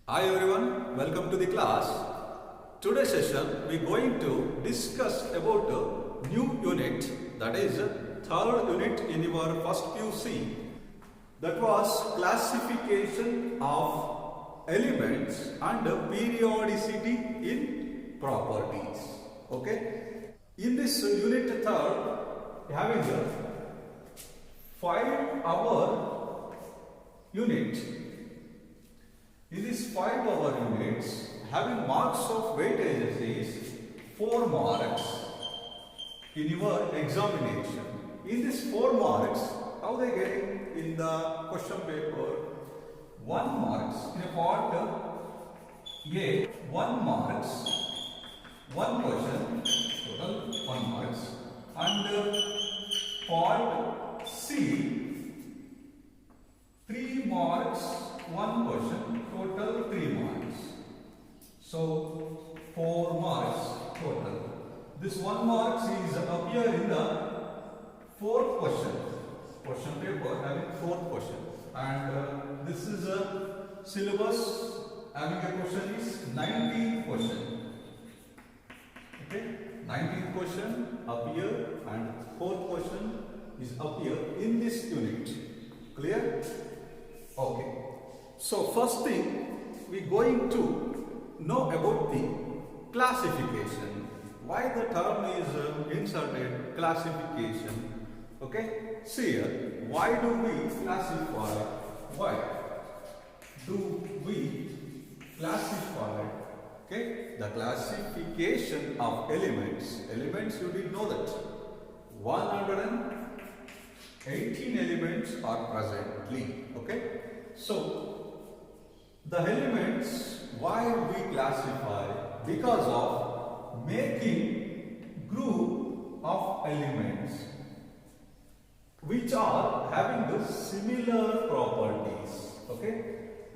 Hi everyone, welcome to the class. Today's session we are going to discuss about a new unit, that is third unit in your first QC, that was classification of elements and periodicity in properties. Okay, in this unit third having a 5-hour unit. In these 5-hour units, having marks of weightages is 4 marks in your examination. In these 4 marks, how they getting in the question paper? 1 marks in a part A, 1 marks, 1 question, total 1 marks, and part C, 3 marks, 1 question, total 3 marks. So 4 marks total. This 1 marks is appear in the 4th question. Question paper having 4th question. And this is a syllabus having a question is 19th question. Okay, 19th question appear and 4th question is appear in this unit. Clear? Okay. So first thing we going to know about the classification. Why the term is inserted classification? Okay. See here. Why do we classify? Why do we classify? Okay. The classification of elements. Elements you did know that 118 elements are presently. Okay. So the elements, why we classify? Because of making group of elements which are having the similar properties. Okay,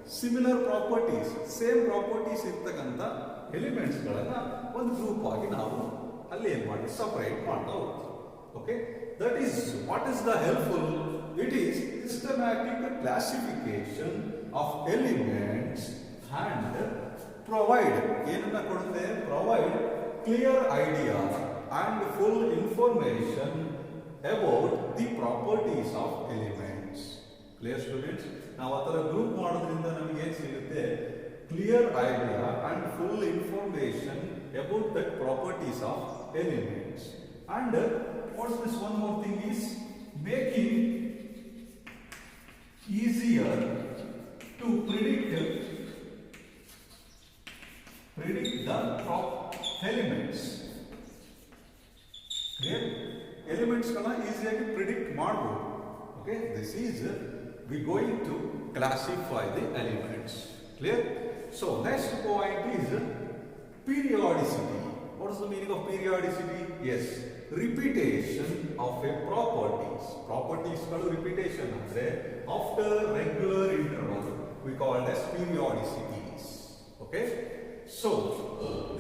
similar properties, same properties ಇರ್ತಕ್ಕಂಥ elements ಗಳನ್ನ ಒಂದು group ಆಗಿ ನಾವು ಅಲ್ಲಿ ಏನು ಮಾಡಿ separate ಮಾಡ್ತಾ ಹೋಗ್ತೀವಿ. Okay, that is what is the helpful? It is systematic classification of elements and provide clear idea and full information about the properties of elements. Clear students? Now athara group ಮಾಡೋದ್ರಿಂದ ನಮಗೆ ಏನು ಸಿಗುತ್ತೆ? Clear idea and full information about the properties of elements. And what's this one more thing is making easier to predict the elements. Clear? Elements kana easily predict ಮಾಡಬಹುದು. Okay, this is we going to classify the elements. Clear? So next point is periodicity. What is the meaning of periodicity? Yes, repetition of a properties. Properties kalu repetition andre after regular interval we call as periodicities. Okay, so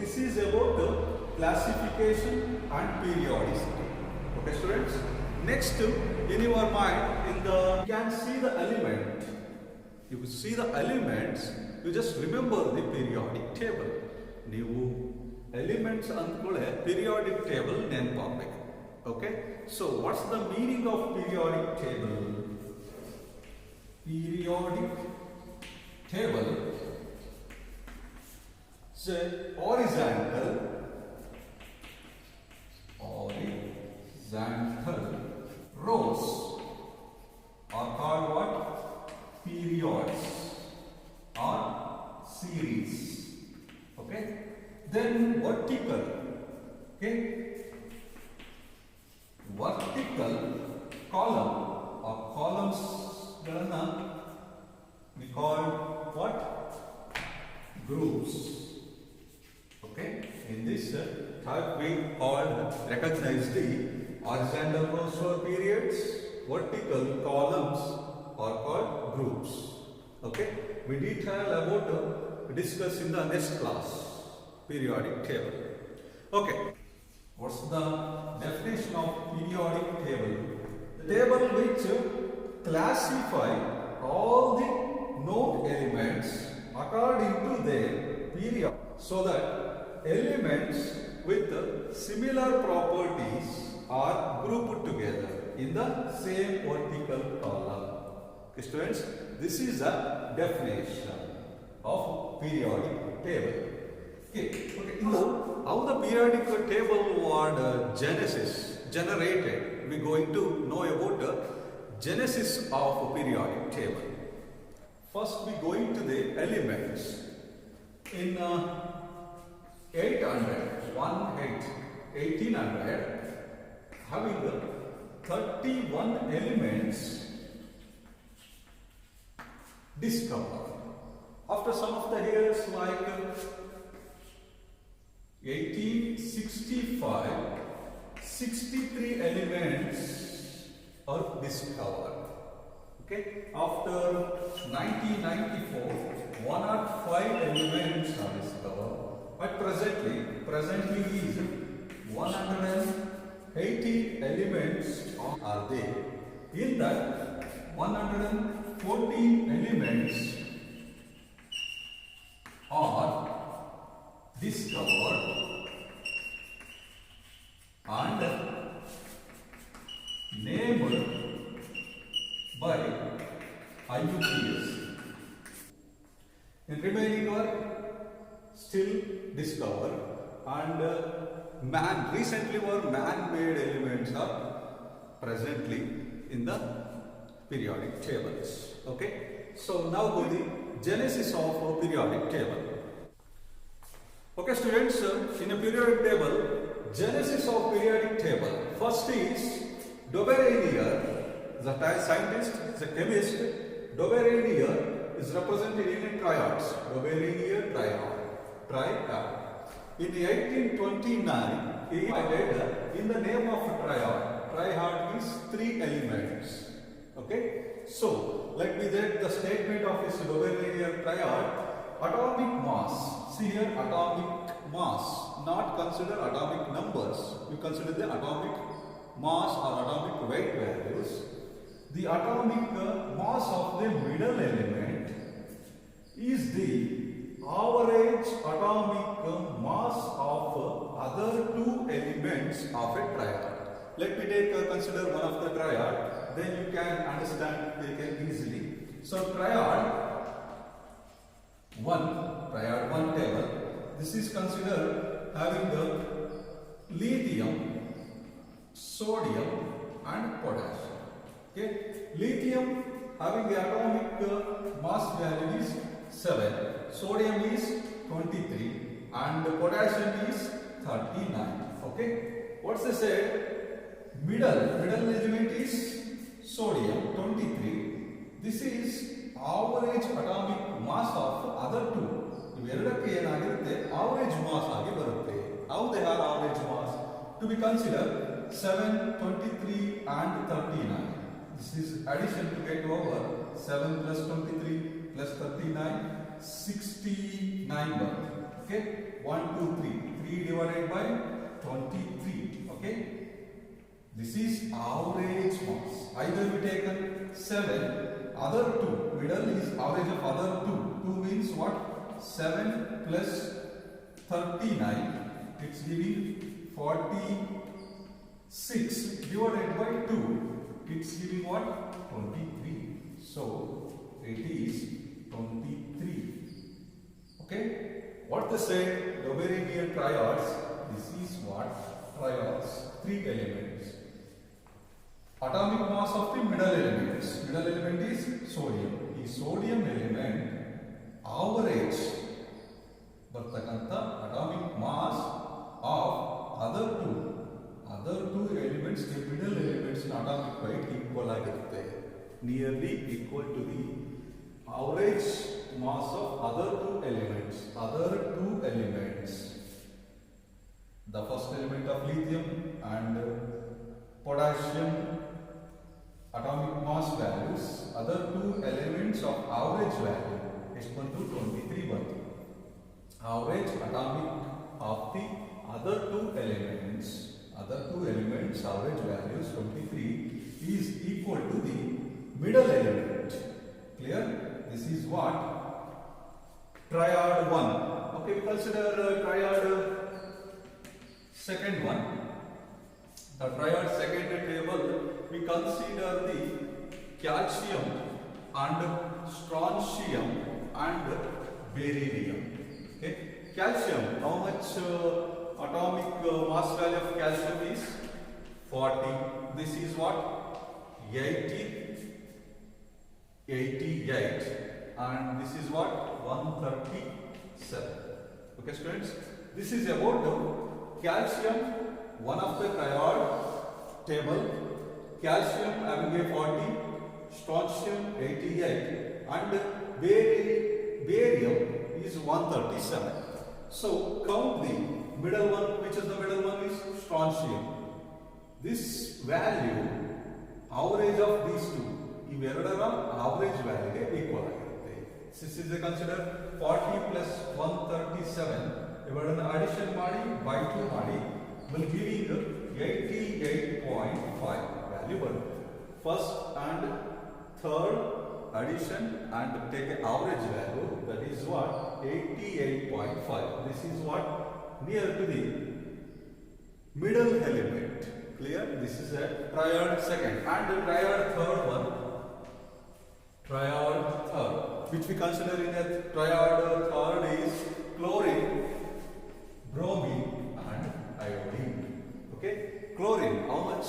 this is about the classification and periodicity. Okay students, next in your mind in the you can see the element, you see the elements, you just remember the periodic table. ನೀವು elements ಅಂದ್ಕೊಳ್ಳೆ periodic table ನೆನಪಾಗಬೇಕು. Okay, so what's the meaning of periodic table? Periodic table is horizontal rows are called what? Periods or series. Okay, then vertical. Okay, vertical column or columns we call what? Groups. Okay, in this type we recognize the horizontal rows for periods, vertical columns are called groups. Okay, we detail about discuss in the next class periodic table. Okay, what's the definition of periodic table? The table which classify all the known elements according to their period, so that elements with similar properties are grouped together in the same vertical column. Okay, students, this is a definition of periodic table. Okay. Now, how the periodic table was generated? We are going to know about the genesis of a periodic table. First, we go into the elements. In 1800, having 31 elements discovered. After some of the years like 1865, 63 elements are discovered. Okay. After 1994, 105 elements are discovered. But presently is 180 elements are there. In that, 114 elements are discovered and named by IUPAC. In remaining are still discovered, and recently man-made elements are presently in the periodic tables. Okay, so now go the genesis of a periodic table. Okay, students, in a periodic table, genesis of periodic table. First is Daubereynier, the scientist, the chemist. Daubereynier is represented in triads. Daubereynier triad. In 1829, he added in the name of triad. Triad is 3 elements. Okay, so let me read the statement of this Daubereynier triad. Atomic mass. See here, atomic mass. Not consider atomic numbers. You consider the atomic mass or atomic weight values. The atomic mass of the middle element is the average atomic mass of other 2 elements of a triad. Let me consider one of the triad, then you can understand easily. So triad 1 table. This is considered having the lithium, sodium and potassium. Okay, lithium having the atomic mass value is 7, sodium is 23 and potassium is 39. Okay, what's the say? Middle element is sodium 23. This is average atomic mass of other 2. Average mass agi barutte. How they are average mass? To be considered 7, 23 and 39. This is addition to get over 7 plus 23 plus 39, 69. Okay, 1, 2, 3 divided by 23. Okay, this is average mass. Either we taken 7, other 2, middle is average of other 2. 2 means what? 7 plus 39, it's giving 46 divided by 2. It's giving what? 23. So it is 23. Okay. What they say? Daubereynier triads. This is what? Triads. 3 elements. Atomic mass of the middle elements. Middle element is sodium. The sodium element average ಬರ್ತಕ್ಕಂಥ atomic mass of other two elements, the middle elements in atomic weight equal ಆಗಿರುತ್ತೆ. Nearly equal to the average mass of other two elements. The first element of lithium and potassium atomic mass values, other 2 elements of average value is equal to 23 ಬಂತು. Average atomic of the other two elements average values 23 is equal to the middle element. Clear? This is what triad 1. Okay, we consider triad second one. The triad second table, we consider the calcium and strontium and beryllium. Okay, calcium, how much atomic mass value of calcium is 40. This is what? 88, and this is what? 137. Okay, students, this is about the calcium, one of the triad table. Calcium having a 40, strontium 88, and barium is 137. So count the middle one. Which is the middle one? Is strontium. This value, average of these two, ಇವೆರಡರ average value ಗೆ equal ಆಗಿರುತ್ತೆ. This is consider 40 plus 137. ಇವೆರಡನ್ನ addition ಮಾಡಿ by 2 ಮಾಡಿ will giving 88.5 value ಬರುತ್ತೆ. First and third addition and take an average value, that is what? 88.5. This is what? Near to the middle element. Clear? This is a triad second, and the triad third one, triad third, which we consider in a triad third is chlorine, bromine and iodine. Okay, chlorine, how much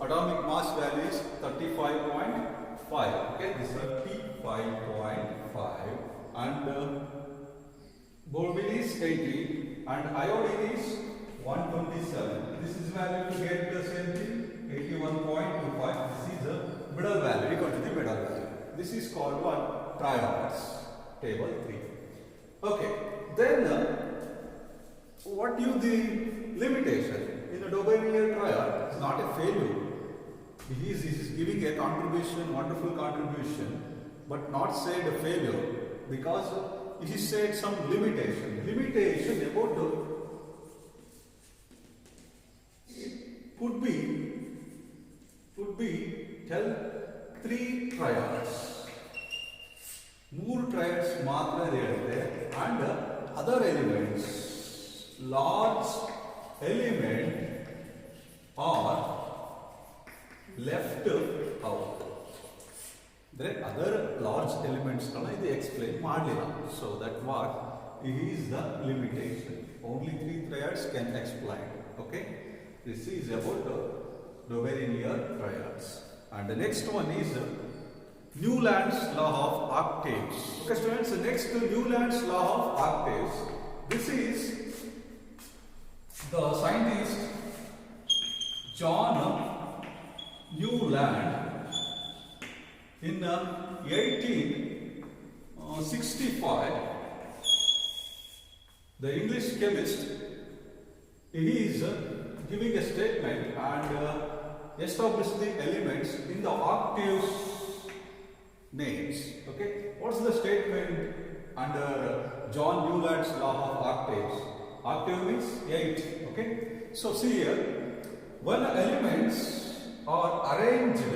atomic mass value is 35.5. Okay, this is 35.5, and bromine is 80, and iodine is 127. This is value to get the same thing, 81.25. This is the middle value. We go to the middle value. This is called what? Triads, table 3. Okay, then what is the limitation? In a Doberian triad, it's not a failure. He is giving a contribution, wonderful contribution, but not said a failure, because he said some limitation. Limitation about the could be tell 3 triads. More triads ಮಾತ್ರ ಇರುತ್ತೆ, and other elements, large element are left out. There other large elements ಇದು explain ಮಾಡಲಿಲ್ಲ. So that what is the limitation. Only 3 triads can explain. Okay. This is about the Doberian triads. And the next one is Newland's law of octaves. Okay, students, the next Newland's law of octaves. This is the scientist John Newland in 1865. The English chemist, he is giving a statement and establish the elements in the octaves names. Okay, what's the statement under John Newland's law of octaves? Octave means 8. Okay, so see here, when elements are arranged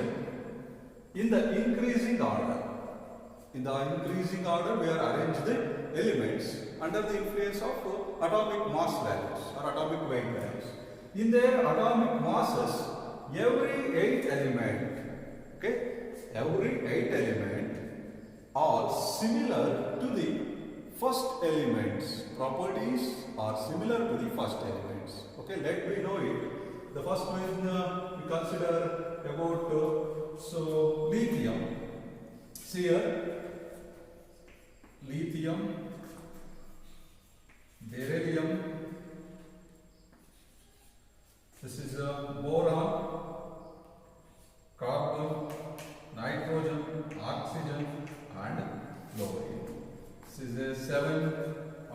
in the increasing order, we are arranged the elements under the influence of atomic mass values or atomic weight values. In their atomic masses, every 8 element, okay, every 8 element are similar to the first elements. Properties are similar to the first elements. Okay, let me know it. The first one we consider about so lithium. See here, lithium, beryllium. This is a boron, carbon, nitrogen, oxygen and fluorine. This is a 7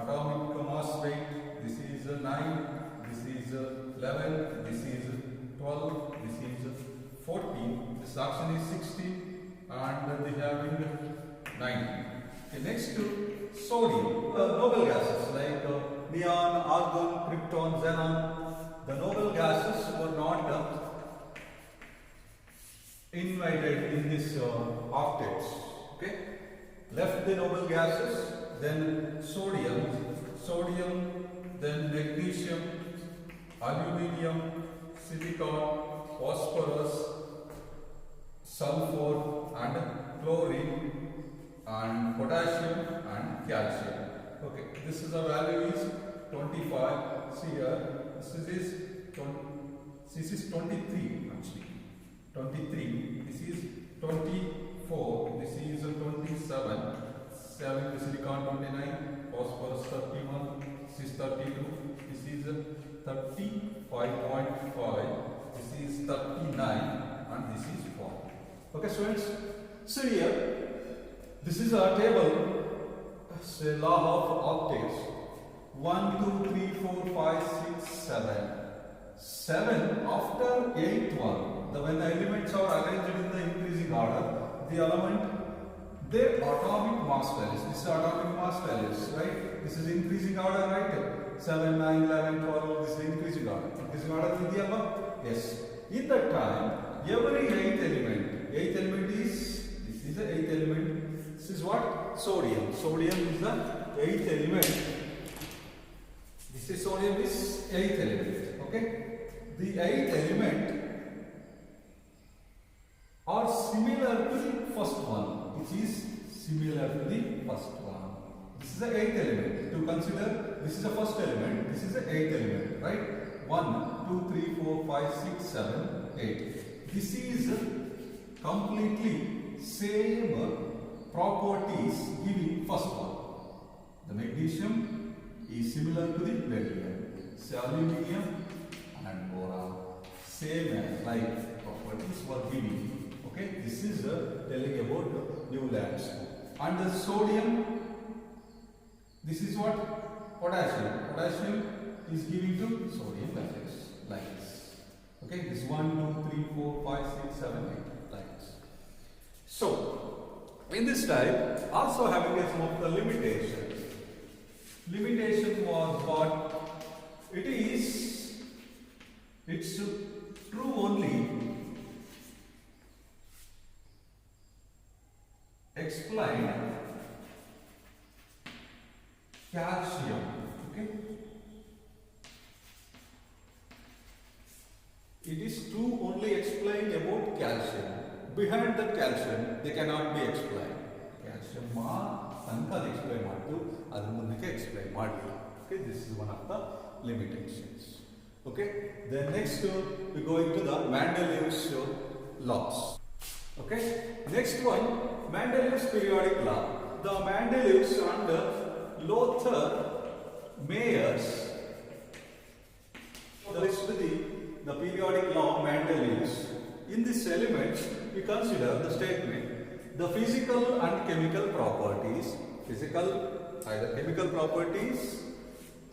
atomic mass weight. This is a 9. This is a 11. This is a 12. This is a 14. This oxygen is 16 and they having 9. Okay, next to sodium, noble gases like neon, argon, krypton, xenon. The noble gases were not invited in this octaves. Okay, Left the noble gases, then sodium, then magnesium, aluminium, silicon, phosphorus, sulfur and chlorine and potassium and calcium. Okay, this is a value is 25. See here, this is 23 actually. 23. This is 24. This is 27. 7 silicon 29. Phosphorus 31. This is 32. This is 35.5. This is 39. And this is 4. Okay, students. So here, this is a table. Say law of octaves. 1, 2, 3, 4, 5, 6, 7. 7 after 8th one. When the elements are arranged in the increasing order, the element, their atomic mass values. This is atomic mass values, right? This is increasing order, right? 7, 9, 11, 12. This is increasing order. Increasing order is the above? Yes. In that time, every 8th element is, this is the 8th element. This is what? Sodium. Sodium is the 8th element. This is sodium is 8th element. Okay? The 8th element are similar to the first one, which is similar to the first one. This is the 8th element. To consider, this is the first element, this is the 8th element, right? 1, 2, 3, 4, 5, 6, 7, 8. This is completely same properties giving first one. The magnesium is similar to the beryllium. So aluminium and boron, same as like properties were giving. Okay, this is telling about new lamps. And the sodium, this is what? Potassium. Potassium is giving to sodium values like this. Okay, this 1, 2, 3, 4, 5, 6, 7, 8 like this. So, in this type, also having some of the limitations. Limitation was what? It's true only explain calcium. Okay, it is true only explain about calcium. Behind the calcium, they cannot be explained. Calcium explain explain. Okay, this is one of the limitations. Okay, then next we go into the Mendeleev's laws. Okay, next one, Mendeleev's periodic law. The Mendeleev's and Lothar Mayer's. The periodic law of Mendeleev's. In this element, we consider the statement: the physical and chemical properties, either chemical properties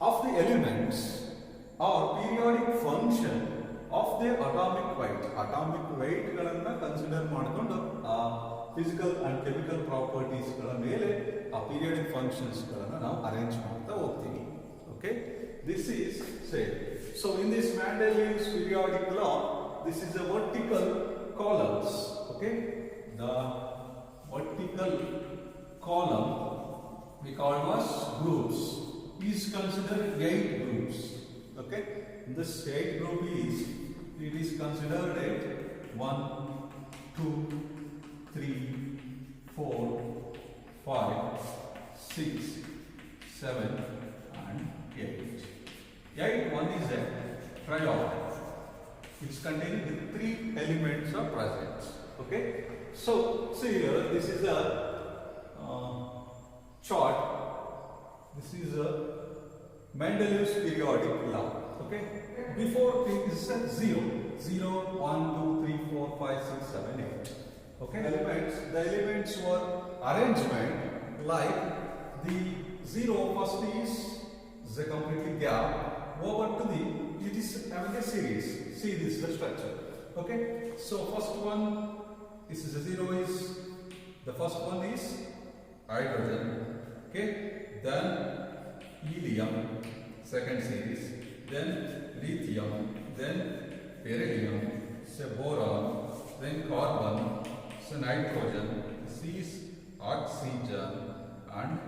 of the elements or periodic function of their atomic weight. Atomic weight consider ಮಾಡಿಕೊಂಡು physical and chemical properties ಮೇಲೆ periodic functions ನಾವು arrange ಮಾಡ್ತಾ ಹೋಗ್ತೀವಿ. Okay, this is say. So in this Mendeleev's periodic law, this is a vertical columns. Okay, the vertical column we call as groups is considered 8 groups. Okay, this 8 group is considered 1, 2, 3, 4, 5, 6, 7 and 8. 8 one is a triad. It's containing the 3 elements are present. Okay, so see here, this is a chart. This is a Mendeleev's periodic law. Okay, before it is 0, 1, 2, 3, 4, 5, 6, 7, 8. Okay, the elements were arrangement like the 0 first is a completely gap over to the, it is having a series. See this is the structure. Okay, so first one, this is a 0 is, the first one is hydrogen. Okay, then helium, second series, then lithium, then beryllium, so boron, then carbon, so nitrogen, this is oxygen and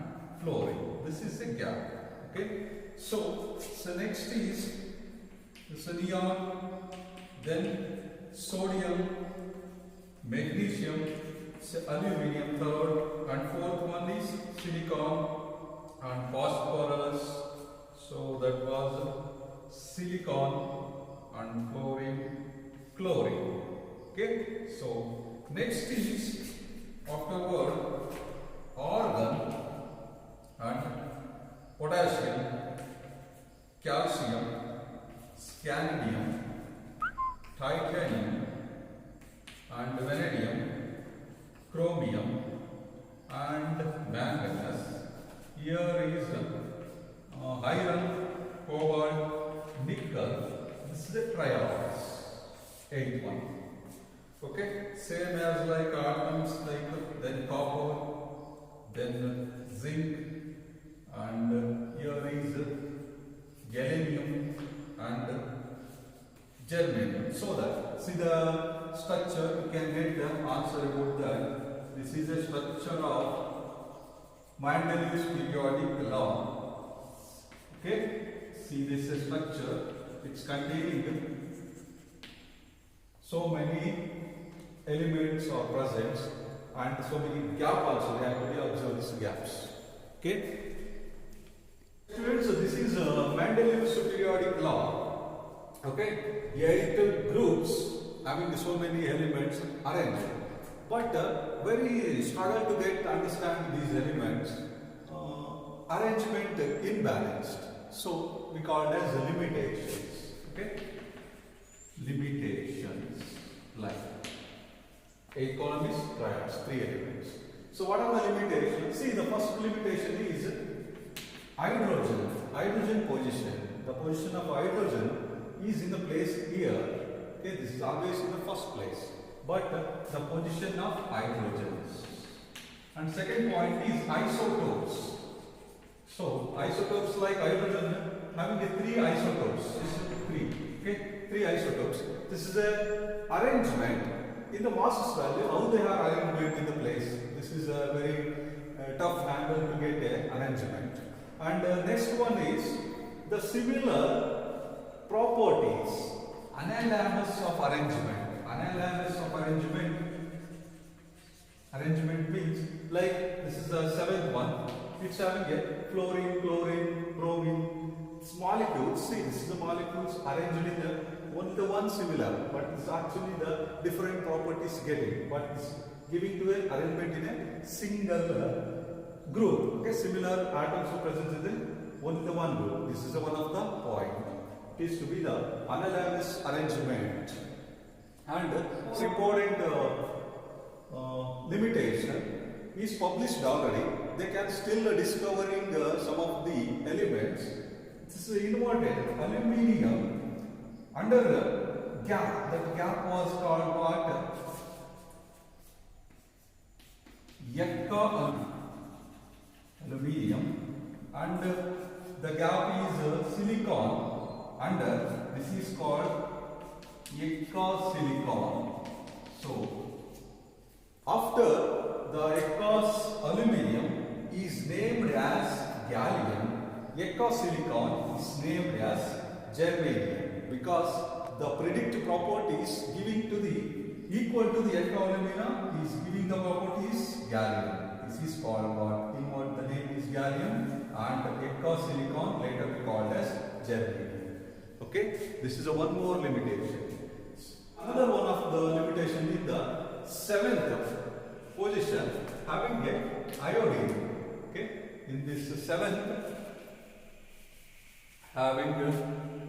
fluorine. This is a gap. Okay. So next is this neon, then sodium, magnesium, aluminium third, and fourth one is silicon and phosphorus. So that was silicon and chlorine. Okay. So next is afterward argon and potassium, calcium, scandium, titanium and vanadium, chromium and manganese. Here is iron, cobalt, nickel. This is a triads. 8th one. Okay, same as like atoms, like then copper, then zinc, and here is gallium and germanium. So that see the structure, you can get the answer about that. This is a structure of Mendeleev's periodic law. Okay, see this structure. It's containing so many elements are present and so many gaps also. They have to be observed these gaps. Okay. Students, so this is Mendeleev's periodic law. Okay, 8 groups having so many elements arranged, but very struggle to get understand these elements. Arrangement imbalanced. So we call it as limitations. Okay, limitations like 8 column is triads, 3 elements. So what are the limitations? See, the first limitation is hydrogen position. The position of hydrogen is in the place here. Okay, this is always in the first place. But the position of hydrogens. And second point is isotopes. So isotopes like hydrogen having 3 isotopes. This is 3. Okay, 3 isotopes. This is a arrangement in the masses value. How they are arranged in the place. This is a very tough handle to get an arrangement. And next one is the similar properties, analemous of arrangement. Analemous of arrangement means like this is the 7th one. It's having a fluorine, chlorine, bromine. It's molecules. See, this is the molecules arranged in the one similar, but it's actually the different properties getting. But it's giving to an arrangement in a single group. Okay, similar atoms are present in the one group. This is one of the point. It is to be the analemous arrangement. And important limitation is published already. They can still discovering some of the elements. This is inverted aluminium under the gap. That gap was called what? Yakka aluminium, and the gap is silicon under. This is called Yakka silicon. So after the Yakka's aluminium is named as gallium, Yakka silicon is named as germanium, because the predicted properties giving to the equal to the Yakka alumina is giving the properties gallium. This is called what? In what the name is gallium, and Yakka silicon later we called as germanium. Okay, this is a one more limitation. Another one of the limitation is the 7th position having a iodine. Okay, in this 7th having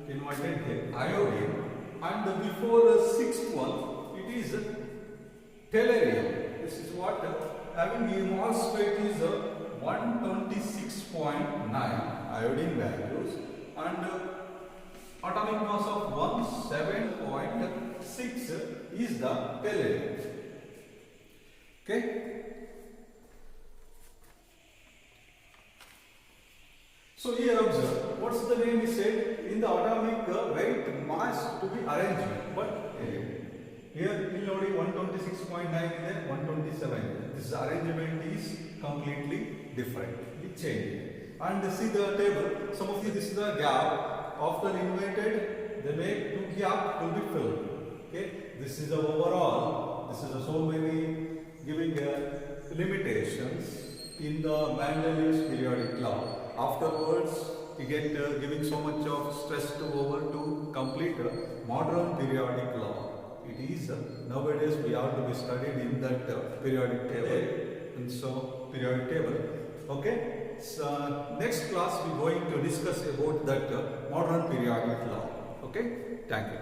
inverted iodine, and before the 6th one it is tellurium. This is what having a mass weight is 126.9 iodine values, and atomic mass of 17.6 is the tellurium. Okay. So here observe, what's the name is said in the atomic weight mass to be arranged, but here in only 126.9 is there, 127. This arrangement is completely different. It changed. And see the table. Some of this is a gap. After inverted, they make two gap will be filled. Okay. This is the overall. This is so many giving limitations in the Mendeleev's periodic law. Afterwards, we get giving so much of stress to complete modern periodic law. It is nowadays we have to be studied in that periodic table. And so periodic table. Okay. So next class we are going to discuss about that modern periodic law. Okay. Thank you.